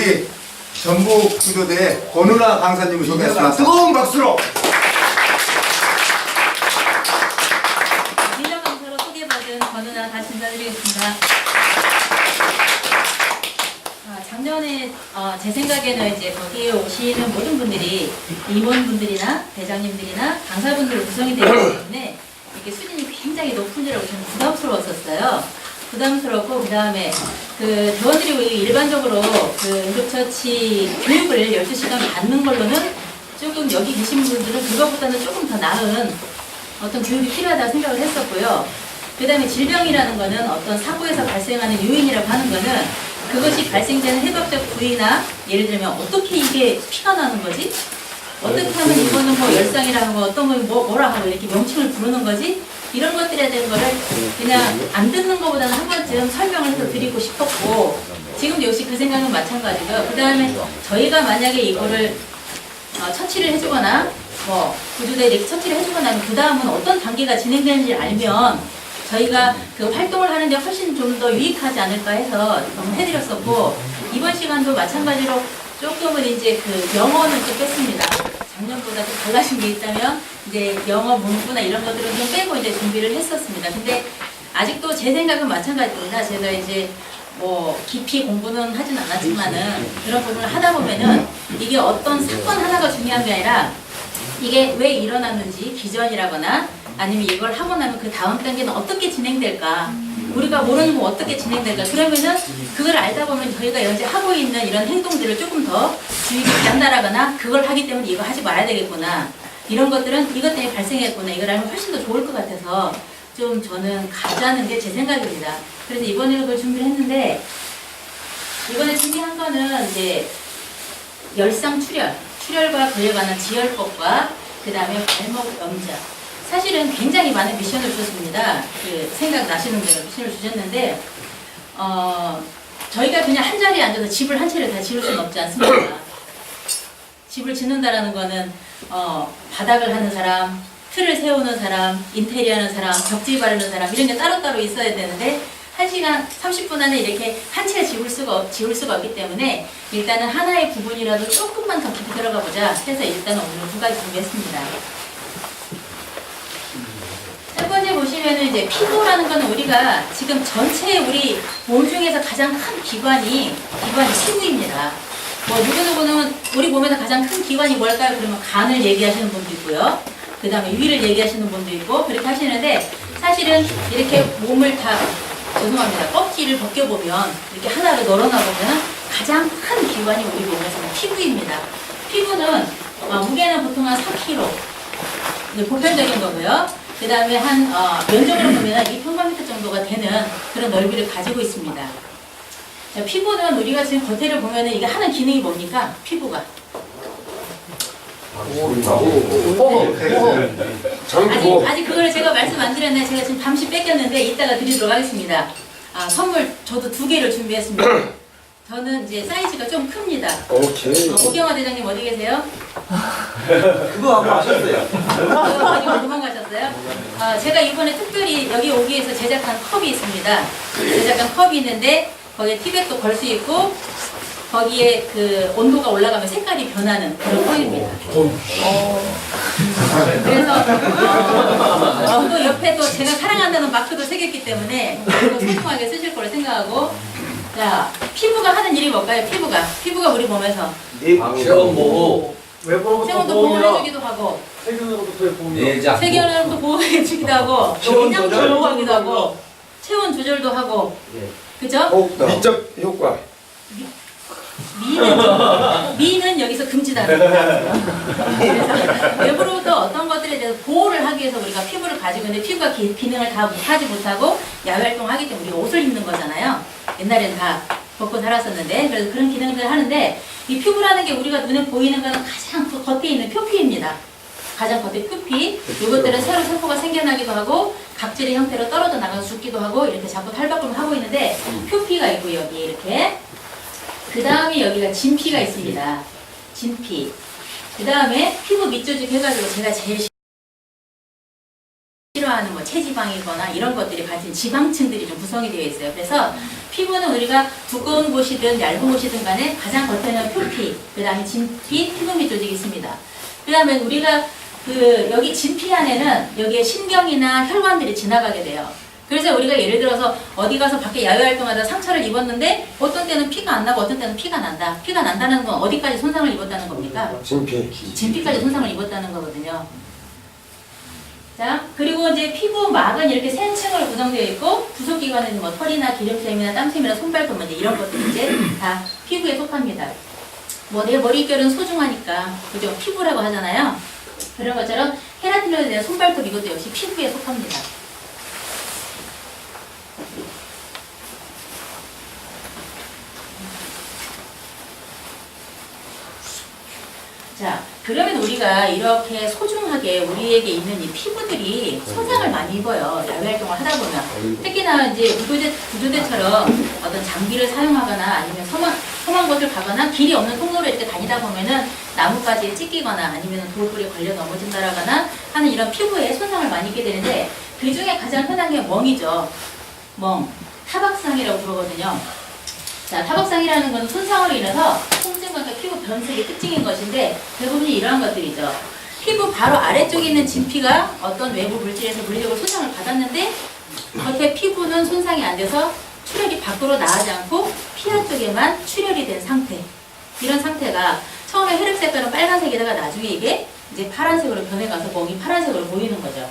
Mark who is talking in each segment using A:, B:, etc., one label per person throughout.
A: 우리 전북구조대 권은아 강사님을 소개했습니다. 뜨거운 박수로!
B: 민영 강사로 소개받은 권은아 다시 인사드리겠습니다. 작년에 제 생각에는 이제 거기에 오시는 모든 분들이 임원분들이나 대장님들이나 강사분들로 구성이 되기 때문에 이렇게 수준이 굉장히 높은 데라고 저는 부담스러웠었어요. 부담스럽고 그다음에 그 대원들이 일반적으로 그 응급처치 교육을 12시간 받는 걸로는 조금 여기 계신 분들은 그거보다는 조금 더 나은 어떤 교육이 필요하다고 생각을 했었고요. 그 다음에 질병이라는 거는 어떤 사고에서 발생하는 요인이라고 하는 거는 그것이 발생되는 해박적 부위나 예를 들면 어떻게 이게 피가 나는 거지? 어떻게 하면 이거는 뭐 열상이라 하고 어떤 건 뭐라 하고 이렇게 명칭을 부르는 거지? 이런 것들에 대한 거를 그냥 안 듣는 것보다는 한 번쯤 설명을 더 드리고 싶었고 지금도 역시 그 생각은 마찬가지고요. 그 다음에 저희가 만약에 이거를 처치를 해주거나 뭐 구조대에 이렇게 처치를 해주거나 하면 그 다음은 어떤 단계가 진행되는지 알면 저희가 그 활동을 하는데 훨씬 좀 더 유익하지 않을까 해서 해드렸었고 이번 시간도 마찬가지로 조금은 이제 그 영어는 좀 뺐습니다. 작년보다 좀 달라진 게 있다면 이제 영어 문구나 이런 것들은 좀 빼고 이제 준비를 했었습니다. 근데 아직도 제 생각은 마찬가지입니다. 제가 이제 뭐 깊이 공부는 하진 않았지만은 그런 부분을 하다 보면은 이게 어떤 사건 하나가 중요한 게 아니라 이게 왜 일어났는지 기전이라거나 아니면 이걸 하고 나면 그 다음 단계는 어떻게 진행될까 우리가 모르는 거 어떻게 진행될까 그러면은 그걸 알다 보면 저희가 현재 하고 있는 이런 행동들을 조금 더 주의 깊게 한다라거나 그걸 하기 때문에 이거 하지 말아야 되겠구나 이런 것들은 이것 때문에 발생했구나 이걸 알면 훨씬 더 좋을 것 같아서 좀 저는 가자는 게 제 생각입니다. 그래서 이번에 그걸 준비를 했는데 이번에 준비한 거는 이제 열상 출혈과 그에 관한 지혈법과 그 다음에 발목 염자 사실은 굉장히 많은 미션을 주셨습니다. 그 생각나시는 대로 미션을 주셨는데 저희가 그냥 한 자리에 앉아서 집을 한 채를 다 지을 수는 없지 않습니까? 집을 짓는다라는 거는 바닥을 하는 사람, 틀을 세우는 사람, 인테리어 하는 사람, 벽지 바르는 사람 이런 게 따로따로 있어야 되는데 1시간 30분 안에 이렇게 한 채 지울 수가 없기 때문에 일단은 하나의 부분이라도 조금만 더 깊이 들어가 보자 해서 일단은 오늘 두 가지 준비했습니다. 첫 번째 보시면은 이제 피부라는 거는 우리가 지금 전체 우리 몸 중에서 가장 큰 기관이 피부입니다. 뭐 누구누구는 우리 몸에서 가장 큰 기관이 뭘까요? 그러면 간을 얘기하시는 분도 있고요. 그 다음에 위를 얘기하시는 분도 있고 그렇게 하시는데 사실은 이렇게 몸을 다 죄송합니다. 껍질을 벗겨보면 이렇게 하나로 널어놔보면 가장 큰 기관이 우리 몸에서는 피부입니다. 피부는 무게는 보통 한 4kg 보편적인 거고요. 그 다음에 한 면적으로 보면 2평방미터 정도가 되는 그런 넓이를 가지고 있습니다. 자, 피부는 우리가 지금 겉에를 보면은 이게 하는 기능이 뭡니까? 피부가. 아직 그거를 제가 말씀 안 드렸나요? 제가 지금 잠시 뺏겼는데 이따가 드리도록 하겠습니다. 선물 저도 2개를 준비했습니다. 저는 이제 사이즈가 좀 큽니다.
C: 오케이.
B: 오경화 대장님 어디 계세요?
C: 그거 아까 아셨어요?
B: 어디 도망가셨어요? 제가 이번에 특별히 여기 오기 위해서 제작한 컵이 있습니다. 제작한 컵이 있는데 거기에 티백도 걸 수 있고 거기에 그 온도가 올라가면 색깔이 변하는 그런 컵입니다. 그래서 또 옆에 또 제가 사랑한다는 마크도 새겼기 때문에 이거 소중하게 쓰실 거를 생각하고 자 피부가 하는 일이 뭘까요? 피부가 우리 몸에서
C: 체온 보호,
B: 체온도 보호해주기도 하고
C: 세균으로부터의 보호,
B: 세균으로부터 보호해주기도 하고 내장도 보호하기도 하고 체온 조절도 하고 그죠?
C: 미적 효과.
B: 미는 여기서 금지당합니다. 그래서 외부로부터 어떤 것들에 대해서 보호를 하기 위해서 우리가 피부를 가지고 있는데 피부가 기능을 다 하지 못하고 야외 활동을 하기 때문에 우리가 옷을 입는 거잖아요. 옛날에는 다 벗고 살았었는데 그래서 그런 기능들을 하는데 이 피부라는 게 우리가 눈에 보이는 거는 가장 그 겉에 있는 표피입니다. 가장 겉에 표피 이것들은 새로 세포가 생겨나기도 하고 각질의 형태로 떨어져 나가서 죽기도 하고 이렇게 자꾸 탈바꿈을 하고 있는데 표피가 있고 여기 이렇게 그 다음에 여기가 진피가 있습니다. 진피. 그 다음에 피부 밑조직 해가지고 제가 제일 싫어하는 뭐 체지방이거나 이런 것들이 가진 지방층들이 좀 구성이 되어 있어요. 그래서 피부는 우리가 두꺼운 곳이든 얇은 곳이든 간에 가장 겉에는 표피, 그 다음에 진피, 피부 밑 조직이 있습니다. 그 다음에 우리가 여기 진피 안에는 여기에 신경이나 혈관들이 지나가게 돼요. 그래서 우리가 예를 들어서 어디 가서 밖에 야외 활동하다 상처를 입었는데 어떤 때는 피가 안 나고 어떤 때는 피가 난다. 피가 난다는 건 어디까지 손상을 입었다는 겁니까?
C: 진피.
B: 진피까지 손상을 입었다는 거거든요. 자, 그리고 이제 피부막은 이렇게 세 층으로 구성되어 있고 부속기관에는 뭐 털이나 기름샘이나 땀샘이나 손발톱 이제 이런 것들이 이제 다 피부에 속합니다. 뭐 내 머릿결은 소중하니까 그죠? 피부라고 하잖아요. 그런 것처럼 케라틴으로 된 손발톱 이것도 역시 피부에 속합니다. 자, 그러면 우리가 이렇게 소중하게 우리에게 있는 이 피부들이 손상을 많이 입어요. 야외 활동을 하다 보면. 특히나 이제 구조대처럼 어떤 장비를 사용하거나 아니면 험한 곳을 가거나 길이 없는 통로를 이렇게 다니다 보면은 나뭇가지에 찢기거나 아니면 돌불에 걸려 넘어진다라거나 하는 이런 피부에 손상을 많이 입게 되는데 그 중에 가장 흔한 게 멍이죠. 멍. 타박상이라고 부르거든요. 자, 타박상이라는 건 손상으로 인해서 통증과 피부 변색의 특징인 것인데 대부분이 이러한 것들이죠. 피부 바로 아래쪽에 있는 진피가 어떤 외부 물질에서 물리적으로 손상을 받았는데 겉에 피부는 손상이 안 돼서 출혈이 밖으로 나가지 않고 피하 쪽에만 출혈이 된 상태. 이런 상태가 처음에 혈액 색깔은 빨간색에다가 나중에 이게 이제 파란색으로 변해가서 멍이 파란색으로 보이는 거죠.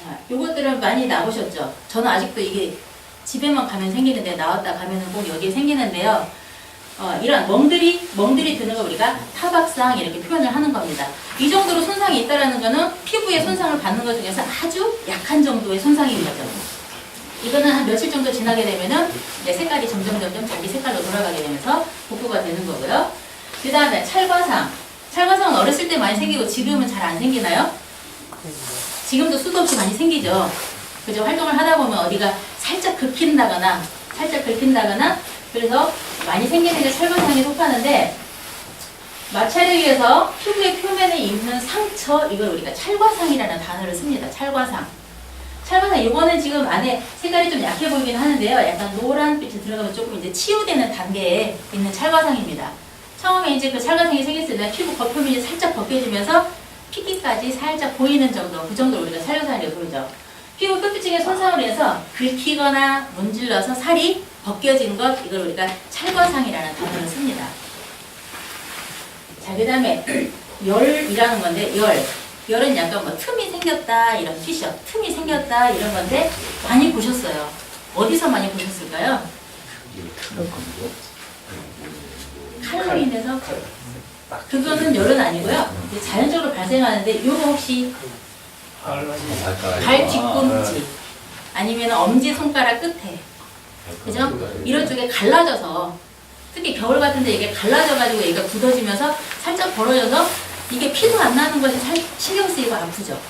B: 자, 요것들은 많이 나오셨죠. 저는 아직도 이게 집에만 가면 생기는데 나왔다 가면은 꼭 여기에 생기는데요. 이런 멍들이 드는 걸 우리가 타박상 이렇게 표현을 하는 겁니다. 이 정도로 손상이 있다라는 거는 피부에 손상을 받는 것 중에서 아주 약한 정도의 손상인 거죠. 이거는 한 며칠 정도 지나게 되면은 이제 색깔이 점점 자기 색깔로 돌아가게 되면서 복구가 되는 거고요. 그 다음에 찰과상. 찰과상은 어렸을 때 많이 생기고 지금은 잘 안 생기나요? 지금도 수도 없이 많이 생기죠. 그죠? 활동을 하다 보면 어디가 살짝 긁힌다거나 그래서 많이 생기는 게 찰과상에 속하는데 마찰에 의해서 피부의 표면에 있는 상처 이걸 우리가 찰과상이라는 단어를 씁니다. 찰과상 이거는 지금 안에 색깔이 좀 약해 보이긴 하는데요. 약간 노란빛이 들어가면 조금 이제 치유되는 단계에 있는 찰과상입니다. 처음에 이제 그 찰과상이 생겼을 때 피부 겉표면이 살짝 벗겨지면서 피기까지 살짝 보이는 정도, 그 정도를 우리가 찰과상이라고 부르죠. 피부 표피층의 손상으로 해서 긁히거나 문질러서 살이 벗겨진 것, 이걸 우리가 찰과상이라는 단어를 씁니다. 자, 그 다음에 열이라는 건데, 열은 약간 뭐 틈이 생겼다, 이런 티셔츠, 틈이 생겼다, 이런 건데, 많이 보셨어요. 어디서 많이 보셨을까요? 칼로 인해서? 그거는 열은 아니고요. 이제 자연적으로 발생하는데, 요거 혹시 발 뒤꿈치 아니면 엄지손가락 끝에 그죠? 이런 쪽에 갈라져서 특히 겨울 같은데 이게 갈라져가지고 얘가 굳어지면서 살짝 벌어져서 이게 피도 안 나는 것이 신경 쓰이고 아프죠.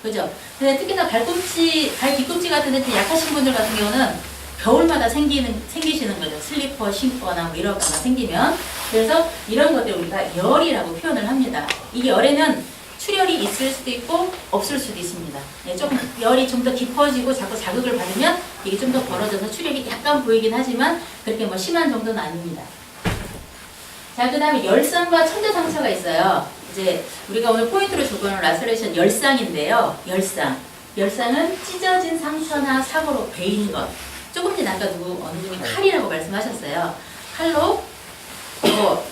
B: 그죠? 근데 특히나 발 뒤꿈치 같은 데 약하신 분들 같은 경우는 겨울마다 생기시는 거죠. 슬리퍼 신거나 뭐 이러거나 생기면. 그래서 이런 것들 우리가 열이라고 표현을 합니다. 이 열에는 출혈이 있을 수도 있고 없을 수도 있습니다. 네, 조금 열이 좀 더 깊어지고 자꾸 자극을 받으면 이게 좀 더 벌어져서 출혈이 약간 보이긴 하지만 그렇게 뭐 심한 정도는 아닙니다. 자, 그 다음에 열상과 천대상처가 있어요. 이제 우리가 오늘 포인트로 줄 거는 라세레이션 열상인데요. 열상은 찢어진 상처나 사고로 베인 것. 조금 전에 아까 어느 분이 칼이라고 말씀하셨어요. 칼로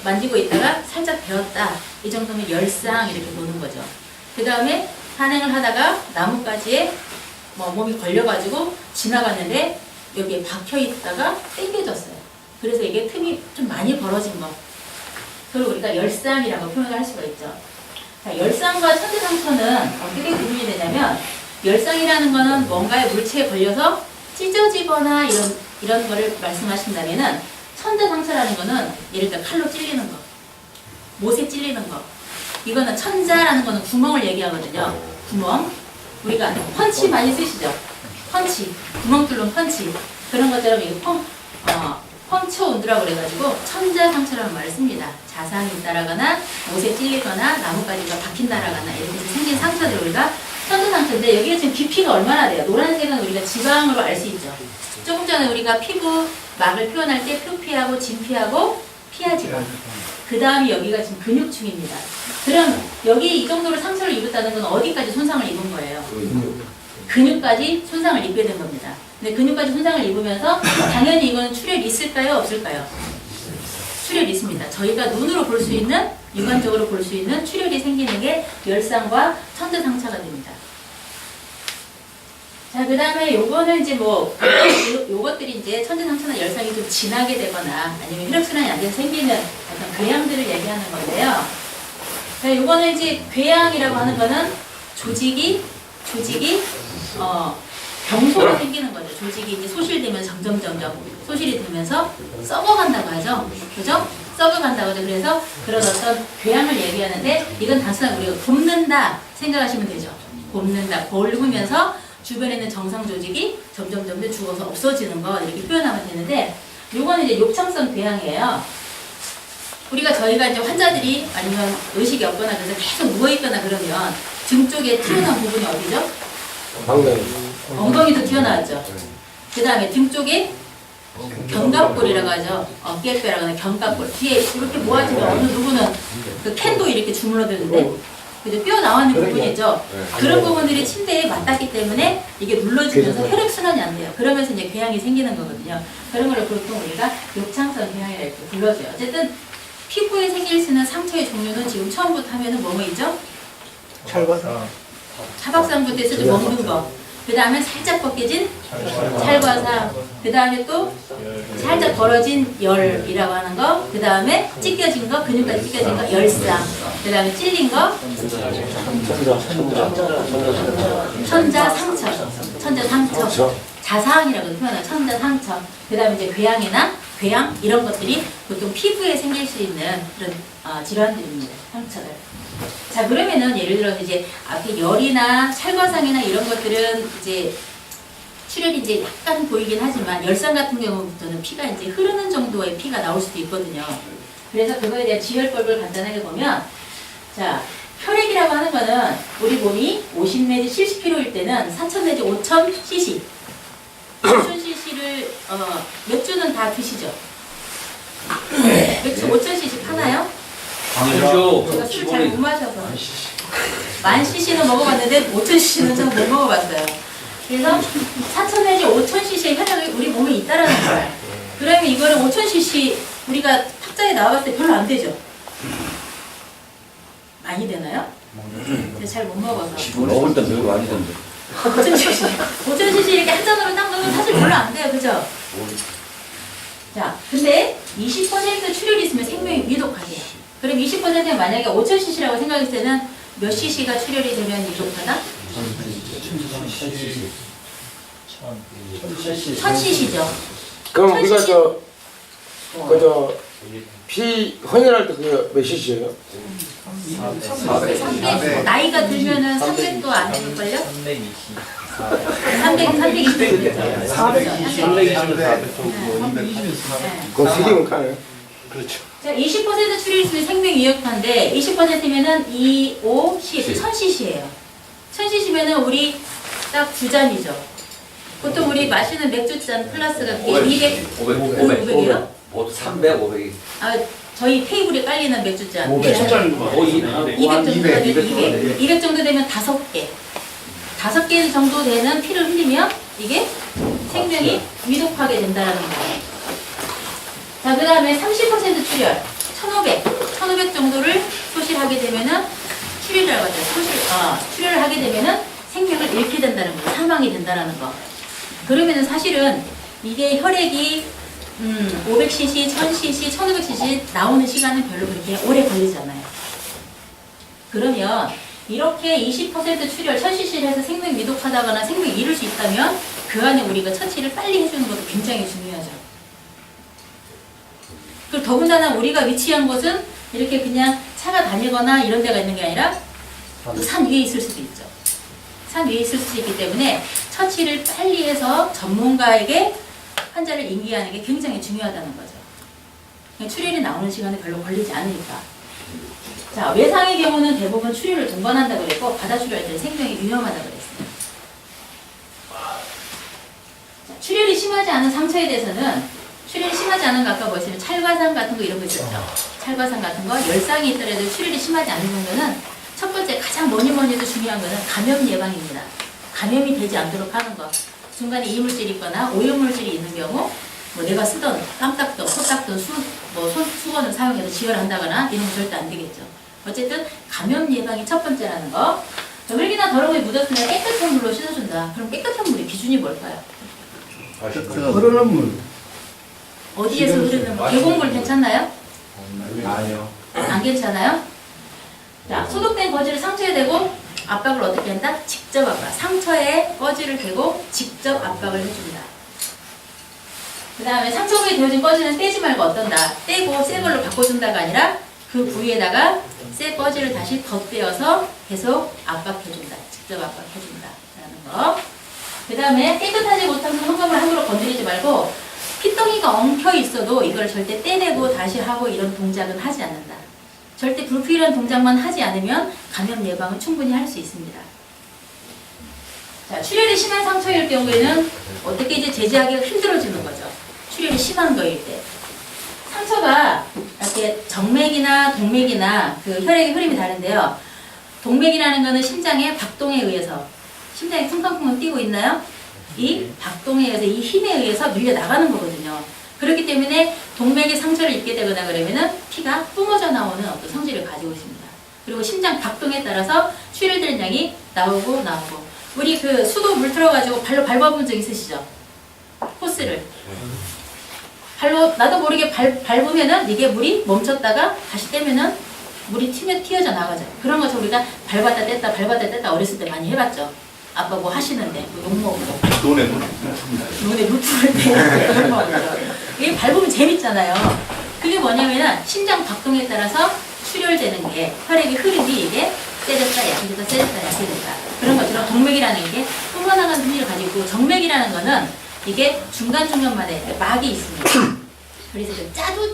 B: 만지고 있다가 살짝 베었다. 이 정도면 열상 이렇게 보는 거죠. 그 다음에 산행을 하다가 나뭇가지에 몸이 걸려가지고 지나갔는데 여기에 박혀 있다가 당겨졌어요. 그래서 이게 틈이 좀 많이 벌어진 거. 그걸 우리가 열상이라고 표현을 할 수가 있죠. 자, 열상과 천대상처는 어떻게 구분이 되냐면 열상이라는 거는 뭔가의 물체에 걸려서 찢어지거나 이런 거를 말씀하신다면은 천대상처라는 거는 예를 들어 칼로 찔리는 거, 못에 찔리는 거. 이거는 천자라는 거는 구멍을 얘기하거든요. 구멍. 우리가 펀치 많이 쓰시죠? 펀치. 구멍 뚫는 펀치. 그런 것처럼 이게 펑처 운드라고 그래가지고 천자상처라는 말을 씁니다. 자상이 있다라거나 못에 찔리거나 나뭇가지가 박힌다라거나 이렇게 생긴 상처들 우리가 천대상처인데 여기가 지금 깊이가 얼마나 돼요? 노란색은 우리가 지방으로 알 수 있죠. 조금 전에 우리가 피부 막을 표현할 때 표피하고 진피하고 피하지마. 그 다음이 여기가 지금 근육층입니다. 그럼 여기 이 정도로 상처를 입었다는 건 어디까지 손상을 입은 거예요? 근육까지 손상을 입게 된 겁니다. 근데 근육까지 손상을 입으면서 당연히 이건 출혈이 있을까요? 없을까요? 출혈이 있습니다. 저희가 눈으로 볼 수 있는, 육안적으로 볼 수 있는 출혈이 생기는 게 열상과 천대상처가 됩니다. 자, 그 다음에 요거는 이제 뭐, 요것들이 이제 천대상처나 열상이 좀 진하게 되거나 아니면 혈액순환이 안 돼서 생기는 어떤 궤양들을 얘기하는 건데요. 자, 요거는 이제 궤양이라고 하는 거는 조직이, 병소가 생기는 거죠. 조직이 이제 소실되면서 점점 소실이 되면서 썩어간다고 하죠. 그죠? 썩어간다고 하죠. 그래서 그런 어떤 궤양을 얘기하는데 이건 단순하게 우리가 곱는다 생각하시면 되죠. 곱는다. 곱으면서 주변에 있는 정상 조직이 점점 죽어서 없어지는 거 이렇게 표현하면 되는데 요거는 이제 욕창성 궤양이에요. 저희가 이제 환자들이 아니면 의식이 없거나 그래서 계속 누워있거나 그러면 등 쪽에 튀어나온 부분이 어디죠? 엉덩이도 튀어나왔죠. 그 다음에 등 쪽에 견갑골이라고 하죠. 어깨뼈라고 하는 견갑골. 뒤에 이렇게 모아지면 어느 누구는 그 캔도 이렇게 주물러드는데 그죠? 뼈 나오는 부분이죠. 그런 부분들이 침대에 맞닿기 때문에 이게 눌러지면서 혈액순환이 안 돼요. 그러면서 이제 궤양이 생기는 거거든요. 그런 걸 보통 우리가 욕창성 궤양이라고 이렇게 불러줘요. 어쨌든 피부에 생길 수 있는 상처의 종류는 지금 처음부터 하면은 뭐뭐이죠? 차박상부터 해서 좀 먹는 거. 그 다음에 살짝 벗겨진 찰과상. 그 다음에 또 살짝 벌어진 열이라고 하는 거. 그 다음에 찢겨진 거, 근육까지 찢겨진 거, 열상. 그 다음에 찔린 거, 천자상처. 자상이라고 표현해요. 천자상처. 그 다음에 이제 궤양 이런 것들이 보통 피부에 생길 수 있는 그런 질환들입니다. 상처들. 자, 그러면은 예를 들어서 이제 앞에 열이나 찰과상이나 이런 것들은 이제 출혈이 이제 약간 보이긴 하지만 열상 같은 경우부터는 피가 이제 흐르는 정도의 피가 나올 수도 있거든요. 그래서 그거에 대한 지혈법을 간단하게 보면, 자, 혈액이라고 하는 거는 우리 몸이 50 내지 70kg일 때는 4000 내지 5000cc. 5000cc를 맥주는 다 드시죠? 맥주 5000cc 파나요? 제가 술 잘 못 마셔서 10,000cc는 먹어봤는데 5,000cc는 좀 못 먹어봤어요. 그래서 4,000 내지 5,000cc의 혈액이 우리 몸에 있다라는 거예요. 그러면 이거를 5,000cc 우리가 탁자에 나와봤을 때 별로 안 되죠? 많이 되나요? 제가 잘 못 먹어서
C: 먹을 땐 별로 많이 된대.
B: 5,000cc 이렇게 한 잔으로 딱 넣으면 사실 별로 안 돼요. 그죠? 자, 근데 20% 출혈이 있으면 생명이 위독하대요. 그럼 20%는 만약에 5,000cc라고 생각했을 때는 몇 cc가 출혈이 되면 위독하다? 1,000cc죠.
D: 그럼 우리가 피 헌혈할 때 그게 몇 cc예요?
B: 300, 나이가 들면은 300도 안 될걸요? 320.
D: 그거 세기면 가요?
B: 자, 20% 출혈이 있으면 생명이 위협한데 20%면은 2, 5, 10, 1000cc예요. 1000cc면은 우리 딱 두 잔이죠. 보통 우리 마시는 맥주잔 플러스가 500이요?
C: 300, 500이.
B: 저희 테이블에 깔리는 맥주잔.
C: 500
B: 정도 되면 5개. 5개 정도 되는 피를 흘리면 이게 생명이 위독하게 된다는 거예요. 자, 그 다음에 30% 출혈. 1500 정도를 소실하게 되면은 출혈이라고 하죠. 출혈을 하게 되면은 생명을 잃게 된다는 거, 사망이 된다는 거. 그러면은 사실은 이게 혈액이 500cc, 1000cc, 1500cc 나오는 시간은 별로 그렇게 오래 걸리지 않아요. 그러면 이렇게 20% 출혈, 1000cc를 해서 생명 위독하다거나 생명 잃을 수 있다면 그 안에 우리가 처치를 빨리 해주는 것도 굉장히 중요하죠. 그리고 더군다나 우리가 위치한 곳은 이렇게 그냥 차가 다니거나 이런 데가 있는 게 아니라 또 산 위에 있을 수도 있죠. 산 위에 있을 수 있기 때문에 처치를 빨리 해서 전문가에게 환자를 인계하는 게 굉장히 중요하다는 거죠. 출혈이 나오는 시간이 별로 걸리지 않으니까. 자, 외상의 경우는 대부분 출혈을 동반한다고 그랬고 바다 출혈할 때는 생명이 위험하다고 그랬어요. 자, 출혈이 심하지 않은 상처에 대해서는 출혈이 심하지 않은 거 아까 보시면 찰과상 같은 거 이런 거 있었죠. 찰과상 같은 거 열상이 있더라도 출혈이 심하지 않은 정도는 첫 번째 가장 뭐니 해도 중요한 거는 감염 예방입니다. 감염이 되지 않도록 하는 거. 중간에 이물질이 있거나 오염물질이 있는 경우 뭐 내가 쓰던 땀 닦던 코 닦던 수건을 사용해서 지혈한다거나 이런 거 절대 안 되겠죠. 어쨌든 감염 예방이 첫 번째라는 거. 흙이나 더러운 물이 묻었으면 깨끗한 물로 씻어준다. 그럼 깨끗한 물의 기준이 뭘까요?
E: 흐르는 물.
B: 어디에서 흐르는 물? 계곡물 괜찮나요?
E: 아니요.
B: 안 괜찮아요? 자, 소독된 거즈를 상처에 대고 압박을 어떻게 한다? 직접 압박. 상처에 거즈를 대고 직접 압박을 해줍니다. 그 다음에 상처 부위에 되어진 거즈는 떼지 말고 어떤다? 떼고 새 걸로 바꿔준다가 아니라 그 부위에다가 새 거즈를 다시 덧대어서 계속 압박해준다. 직접 압박해준다. 라는 거. 그 다음에 깨끗하지 못한 흙감을 함부로 건드리지 말고 피덩이가 엉켜 있어도 이걸 절대 떼내고 다시 하고 이런 동작은 하지 않는다. 절대 불필요한 동작만 하지 않으면 감염 예방은 충분히 할 수 있습니다. 자, 출혈이 심한 상처일 경우에는 어떻게 이제 제지하기가 힘들어지는 거죠. 출혈이 심한 거일 때. 상처가 이렇게 정맥이나 동맥이나 그 혈액의 흐름이 다른데요. 동맥이라는 거는 심장의 박동에 의해서 심장이 쿵쾅쿵쾅 뛰고 있나요? 이 박동에 의해서 이 힘에 의해서 밀려 나가는 거거든요. 그렇기 때문에 동맥에 상처를 입게 되거나 그러면은 피가 뿜어져 나오는 어떤 성질을 가지고 있습니다. 그리고 심장 박동에 따라서 출혈되는 양이 나오고. 우리 그 수도 물 틀어가지고 발로 밟아본 적 있으시죠? 호스를. 발로 나도 모르게 밟으면은 이게 물이 멈췄다가 다시 떼면은 물이 튀어져 나가죠. 그런 것을 우리가 밟았다 뗐다 어렸을 때 많이 해봤죠. 아빠 뭐 하시는데 욕 먹고 눈에 물 뿌릴 때 그런 거 같죠. 이게 밟으면 재밌잖아요. 그게 뭐냐면은 심장 박동에 따라서 출혈되는 게 혈액의 흐름이 이게 세졌다 약해졌다 그런 것처럼 동맥이라는 게 뿜어나가는 힘을 가지고 있고 정맥이라는 거는 이게 중간중간마다 이렇게 막이 있습니다. 그래서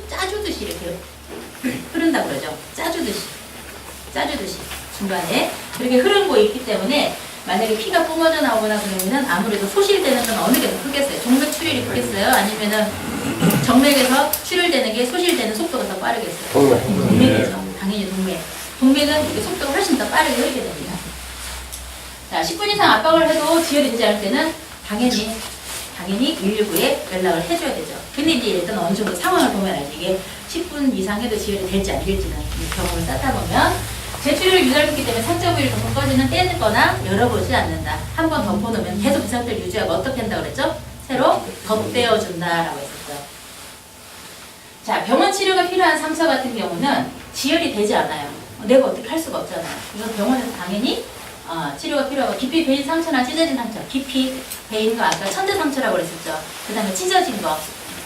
B: 짜주듯이 이렇게 흐른다고 그러죠. 짜주듯이 중간에 그렇게 흐르고 있기 때문에 만약에 피가 뿜어져 나오거나 그러면은 아무래도 소실되는 건 어느 게 더 크겠어요? 동맥 출혈이 크겠어요? 아니면은 정맥에서 출혈되는 게 소실되는 속도가 더 빠르겠어요? 동맥이죠. 당연히 동맥. 동맥은 이게 속도가 훨씬 더 빠르게 흐르게 됩니다. 자, 10분 이상 압박을 해도 지혈이 되지 않을 때는 당연히 119에 연락을 해줘야 되죠. 근데 이제 일단 어느 정도 상황을 보면 알지. 이게 10분 이상 해도 지혈이 될지 안 될지는 경험을 쌓다 보면 제출혈을 유지했기 때문에 상처 부위를 덮은 꺼지는 떼거나 열어보지 않는다. 한 번 덮어놓으면 계속 그 상태를 유지하고 어떻게 한다고 그랬죠? 새로 덧대어준다라고 했었죠. 자, 병원 치료가 필요한 상처 같은 경우는 지혈이 되지 않아요. 내가 어떻게 할 수가 없잖아요. 이건 병원에서 당연히 치료가 필요하고 깊이 베인 상처나 찢어진 상처, 깊이 베인 거 아까 천대 상처라고 그랬었죠. 그 다음에 찢어진 거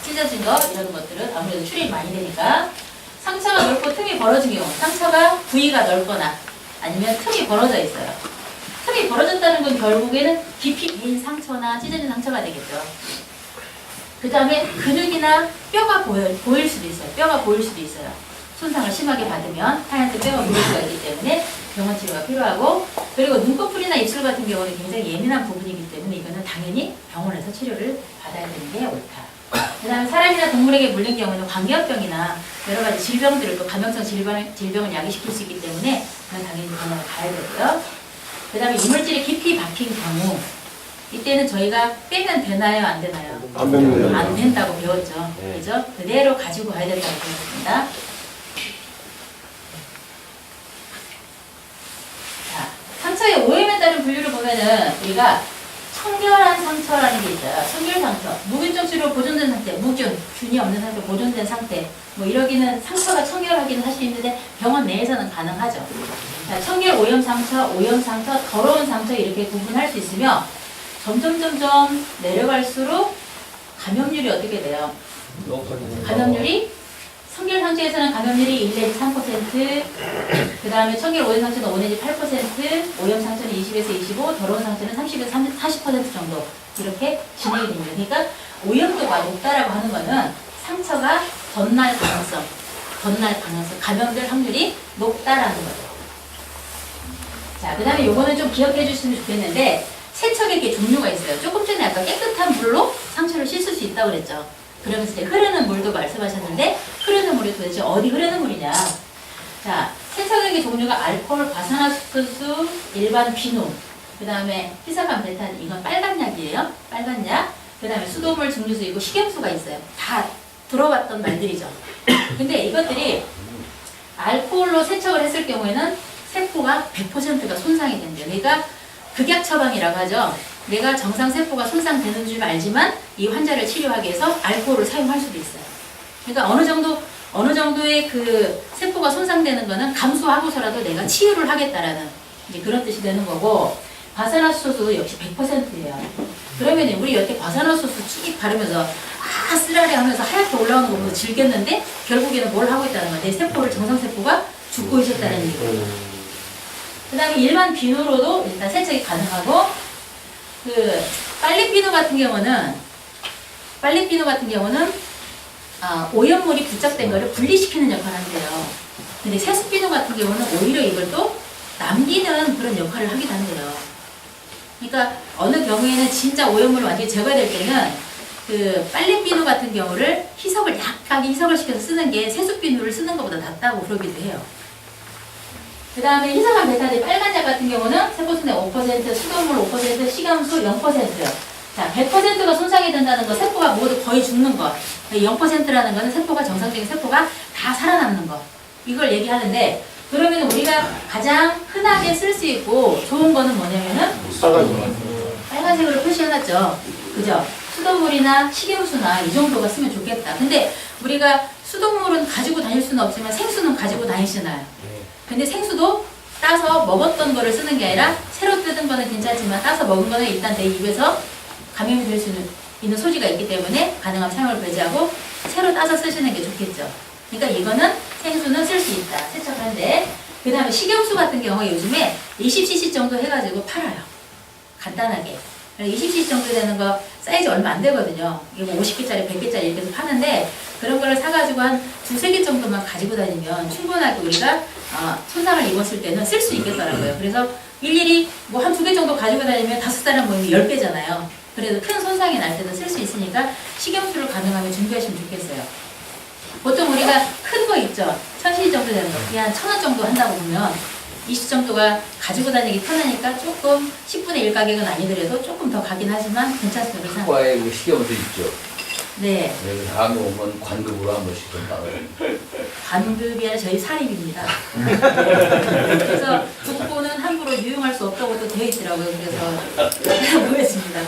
B: 이런 것들은 아무래도 출혈이 많이 되니까 상처가 넓고 틈이 벌어진 경우, 상처가 부위가 넓거나 아니면 틈이 벌어져 있어요. 틈이 벌어졌다는 건 결국에는 깊이 베인 상처나 찢어진 상처가 되겠죠. 그 다음에 근육이나 뼈가 보일 수도 있어요. 뼈가 보일 수도 있어요. 손상을 심하게 받으면 하얀색 뼈가 보일 수가 있기 때문에 병원 치료가 필요하고, 그리고 눈꺼풀이나 입술 같은 경우는 굉장히 예민한 부분이기 때문에 이거는 당연히 병원에서 치료를 받아야 되는 게 옳다. 그 다음에 사람이나 동물에게 물린 경우는 광견병이나 여러 가지 질병들을 또 감염성 질병을 야기시킬 수 있기 때문에 그건 당연히 병원에 가야 되고요. 그 다음에 이물질이 깊이 박힌 경우 이때는 저희가 빼면 되나요? 안 되나요?
D: 안 됩니다.
B: 안 된다고 배웠죠. 그죠? 그대로 가지고 가야 된다고 배웠습니다. 자, 상처의 오염에 따른 분류를 보면은 우리가 청결한 상처라는 게 있어요. 청결 상처, 무균적 치료 보존된 상태, 무균, 균이 없는 상태, 보존된 상태. 뭐 이러기는 상처가 청결하기는 사실 힘든데 병원 내에서는 가능하죠. 자, 청결 오염 상처, 더러운 상처 이렇게 구분할 수 있으며 점점 내려갈수록 감염률이 어떻게 돼요? 감염률이 청결 상처에서는 감염률이 1 내지 3%, 그 다음에 청결 오염 상처는 5 내지 8%, 오염 상처는 20에서 25, 더러운 상처는 30에서 40% 정도 이렇게 진행이 됩니다. 그러니까 오염도가 높다라고 하는 거는 상처가 덧날 가능성, 감염될 확률이 높다라는 거죠. 자, 그 다음에 요거는 좀 기억해 주시면 좋겠는데, 세척액의 종류가 있어요. 조금 전에 아까 깨끗한 물로 상처를 씻을 수 있다고 그랬죠. 그러면서 이제 흐르는 물도 말씀하셨는데 흐르는 물이 도대체 어디 흐르는 물이냐. 자, 세척액의 종류가 알코올, 과산화수소, 일반 비누, 그 다음에 희석한 베타딘, 이건 빨간 약이에요. 빨간 약. 그 다음에 수돗물, 증류수 있고 식염수가 있어요. 다 들어봤던 말들이죠. 근데 이것들이 알코올로 세척을 했을 경우에는 세포가 100%가 손상이 된대요. 그러니까 극약 처방이라고 하죠. 내가 정상 세포가 손상되는 줄 알지만 이 환자를 치료하기 위해서 알코올을 사용할 수도 있어요. 그러니까 어느 정도의 그 세포가 손상되는 거는 감수하고서라도 내가 치유를 하겠다라는 이제 그런 뜻이 되는 거고, 과산화수소도 역시 100%예요. 그러면 우리 여태 과산화수소 쭉 바르면서 쓰라리 하면서 하얗게 올라오는 거 보고 즐겼는데 결국에는 뭘 하고 있다는 거야. 내 세포를 정상 세포가 죽고 있었다는 얘기예요. 그 다음에 일반 비누로도 일단 세척이 가능하고, 그 빨랫비누 같은 경우는 오염물이 부착된 거를 분리시키는 역할을 한대요. 근데 세수비누 같은 경우는 오히려 이걸 또 남기는 그런 역할을 하기도 한대요. 그러니까 어느 경우에는 진짜 오염물을 완전히 제거될 때는 그 빨랫비누 같은 경우를 약하게 희석을 시켜서 쓰는 게 세수비누를 쓰는 것보다 낫다고 그러기도 해요. 그 다음에 희석한 베타딘 빨간 약 같은 경우는 세포순의 5%, 수돗물 5%, 식염수 0%. 자, 100%가 손상이 된다는 거, 세포가 모두 거의 죽는 것. 0%라는 거는 세포가 정상적인 세포가 다 살아남는 것. 이걸 얘기하는데, 그러면 우리가 가장 흔하게 쓸 수 있고 좋은 거는 뭐냐면은 빨간색으로 표시해놨죠. 그죠? 수돗물이나 식염수나 이 정도가 쓰면 좋겠다. 근데 우리가 수돗물은 가지고 다닐 수는 없지만 생수는 가지고 다니시나요? 근데 생수도 따서 먹었던 거를 쓰는 게 아니라 새로 뜯은 거는 괜찮지만 따서 먹은 거는 일단 내 입에서 감염이 될 수 있는 소지가 있기 때문에 가능한 사용을 배제하고 새로 따서 쓰시는 게 좋겠죠. 그러니까 이거는 생수는 쓸 수 있다. 세척하는데. 그 다음에 식염수 같은 경우에 요즘에 20cc 정도 해가지고 팔아요. 간단하게. 20cc 정도 되는 거 사이즈 얼마 안 되거든요. 이게 뭐 50개짜리, 100개짜리 이렇게 해서 파는데 그런 거를 사가지고 한 2-3개 정도만 가지고 다니면 충분하게 우리가 손상을 입었을 때는 쓸 수 있겠더라고요. 그래서 일일이 뭐 한 2개 정도 가지고 다니면 5사람 모이면 10배잖아요. 그래도 큰 손상이 날 때도 쓸 수 있으니까 식염수를 가능하면 준비하시면 좋겠어요. 보통 우리가 큰 거 있죠. 1000cc 정도 되는 거. 그게 한 1000원 정도 한다고 보면 20 정도가 가지고 다니기 편하니까 조금 10분의 1 가격은 아니더라도 조금 더 가긴 하지만 괜찮습니다.
C: 학과에 그 식염수 있죠.
B: 네.
C: 여기 다음에 오면 관급으로 한 번씩 좀 따로.
B: 관급이 아니라 저희 사립입니다. 그래서 국보는 함부로 유용할 수 없다고 또 되어 있더라고요. 그래서 보겠습니다.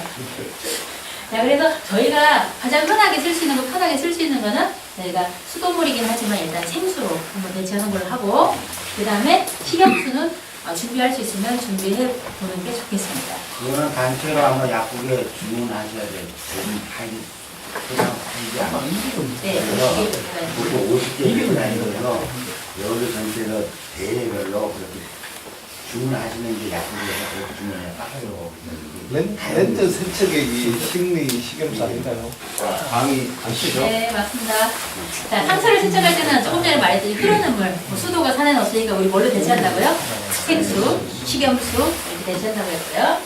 B: 자, 그래서 저희가 가장 흔하게 쓸 수 있는 거, 편하게 쓸 수 있는 거는 저희가 수돗물이긴 하지만 일단 생수로 한번 대체하는 걸로 하고, 그 다음에 식염수는 준비할 수 있으면 준비해 보는 게 좋겠습니다.
E: 그거는 단체로 한번 약국에 주문하셔야 돼요. 그냥 이게 안
B: 네.
E: 보통 50개 정도 다니고요. 여러 전체가 대회별로 그렇게 주문하시는 게 약국에서 그렇게 주문해요.
F: 렌트 세척액이 식리 식염수 아닌가요?
A: 방이 아시죠?
B: 네, 맞습니다. 자, 상처를 세척할 때는 조금 전에 말했듯이 흐르는 물, 뭐 수도가 산에는 없으니까 우리 뭘로 대체한다고요? 생수, 식염수 이렇게 대체한다고 했고요.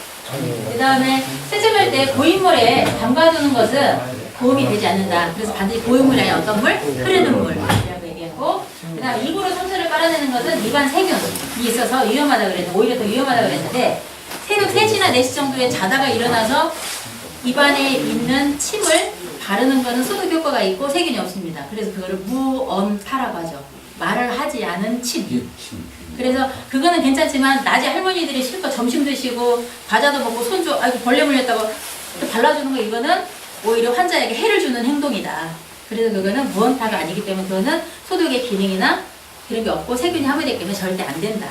B: 그 다음에 세척할 때 고인물에 담가두는 것은 도움이 되지 않는다. 그래서 반드시 고인물이 아니라 어떤 물? 흐르는 물이라고 얘기했고, 그 다음에 입으로 상처를 빨아내는 것은 입안 세균이 있어서 위험하다고 그랬는데, 오히려 더 위험하다고 그랬는데, 새벽 3시나 4시 정도에 자다가 일어나서 입안에 있는 침을 바르는 거는 소독 효과가 있고 세균이 없습니다. 그래서 그거를 무언타라고 하죠. 말을 하지 않은 침. 그래서 그거는 괜찮지만 낮에 할머니들이 실컷 점심 드시고 과자도 먹고 손주 아이고 벌레 물렸다고 또 발라주는 거, 이거는 오히려 환자에게 해를 주는 행동이다. 그래서 그거는 무언타가 아니기 때문에 그거는 소독의 기능이나 그런 게 없고 세균이 함유되기 때문에 절대 안 된다.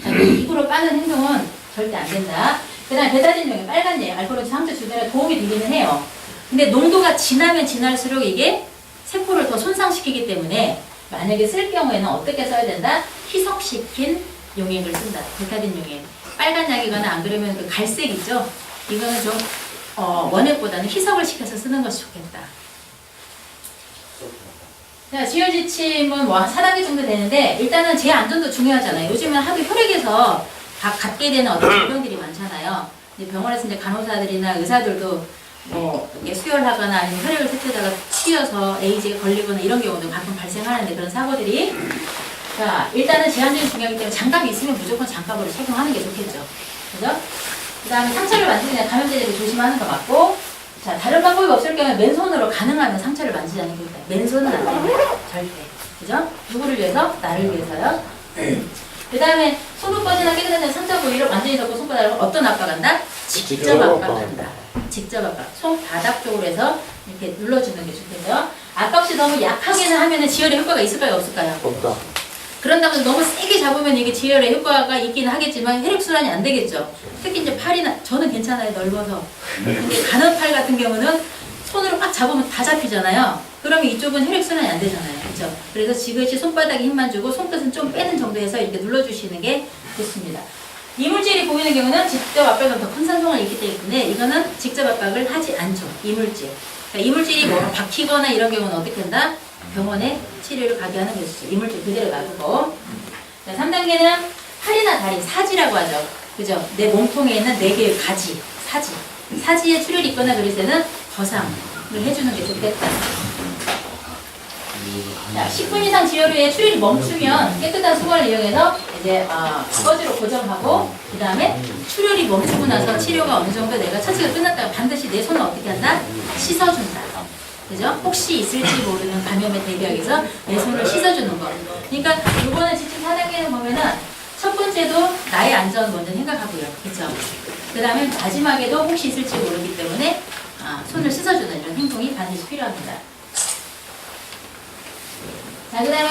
B: 자, 입으로 빠는 행동은 절대 안 된다. 그 다음에 베타딘 용액, 빨간 약, 알코올은 상처 주변에 도움이 되기는 해요. 근데 농도가 진하면 진할수록 이게 세포를 더 손상시키기 때문에 만약에 쓸 경우에는 어떻게 써야 된다? 희석시킨 용액을 쓴다. 베타딘 용액. 빨간 약이거나 안 그러면 그 갈색 있죠? 이거는 좀 원액보다는 희석을 시켜서 쓰는 것이 좋겠다. 자, 지혈지침은 뭐 한 4단계 정도 되는데, 일단은 제 안전도 중요하잖아요. 요즘은 하도 혈액에서 다 갖게 되는 어떤 질병들이 많잖아요. 이제 병원에서 이제 간호사들이나 의사들도 뭐 이게 수혈하거나 아니면 혈액을 세트에다가 튀어서 에이즈에 걸리거나 이런 경우도 가끔 발생하는데 그런 사고들이 자 일단은 제한적인 중요하기 때문에 장갑이 있으면 무조건 장갑으로 착용하는 게 좋겠죠. 그죠? 그 다음에 상처를 만지는 데 감염되는 조심하는 거 맞고 자 다른 방법이 없을 경우에 맨손으로 가능하면 상처를 만지지 않는 게 좋다. 맨손은 안 됩니다. 절대. 그죠? 누구를 위해서? 나를 위해서요. 그 다음에 손끝까지나 깨끗한 상처 부위를 완전히 덮고 손바닥으로 어떤 압박한다? 직접 압박한다. 직접 압박. 손바닥 쪽으로 해서 이렇게 눌러주는 게 좋겠죠. 압박 시 너무 약하게는 하면은 지혈의 효과가 있을까요? 없을까요?
D: 없다.
B: 그런다고 해서 너무 세게 잡으면 이게 지혈의 효과가 있기는 하겠지만 혈액순환이 안 되겠죠. 특히 이제 팔이나 저는 괜찮아요. 넓어서. 근데 가는팔 같은 경우는 손으로 꽉 잡으면 다 잡히잖아요. 그러면 이쪽은 혈액순환이 안 되잖아요. 그렇죠? 그래서 지그시 손바닥에 힘만 주고 손끝은 좀 빼는 정도에서 이렇게 눌러주시는 게 좋습니다. 이물질이 보이는 경우는 직접 압박은 더 큰 산성을 있기 때문에 이거는 직접 압박을 하지 않죠. 이물질. 그러니까 이물질이 뭐 박히거나 이런 경우는 어떻게 한다? 병원에 치료를 가게 하는 것이죠. 이물질 그대로 놔두고. 자, 3단계는 팔이나 다리, 사지라고 하죠. 그죠? 내 몸통에 있는 4개의 가지, 사지. 사지에 출혈이 있거나 그럴 때는 거상을 해주는 게 좋겠다. 자, 10분 이상 지혈 후에 출혈이 멈추면 깨끗한 수건을 이용해서 이제 거즈로 고정하고 그 다음에 출혈이 멈추고 나서 치료가 어느 정도 내가 처치가 끝났다가 반드시 내 손을 어떻게 한다? 씻어준다. 그죠? 혹시 있을지 모르는 감염에 대비하기 위해서 내 손을 씻어주는 거. 그러니까 이번에 지침 4단계는 보면은 첫 번째도 나의 안전 먼저 생각하고요. 그죠? 그 다음에 마지막에도 혹시 있을지 모르기 때문에 손을 씻어주는 이런 행동이 반드시 필요합니다. 자, 그 다음에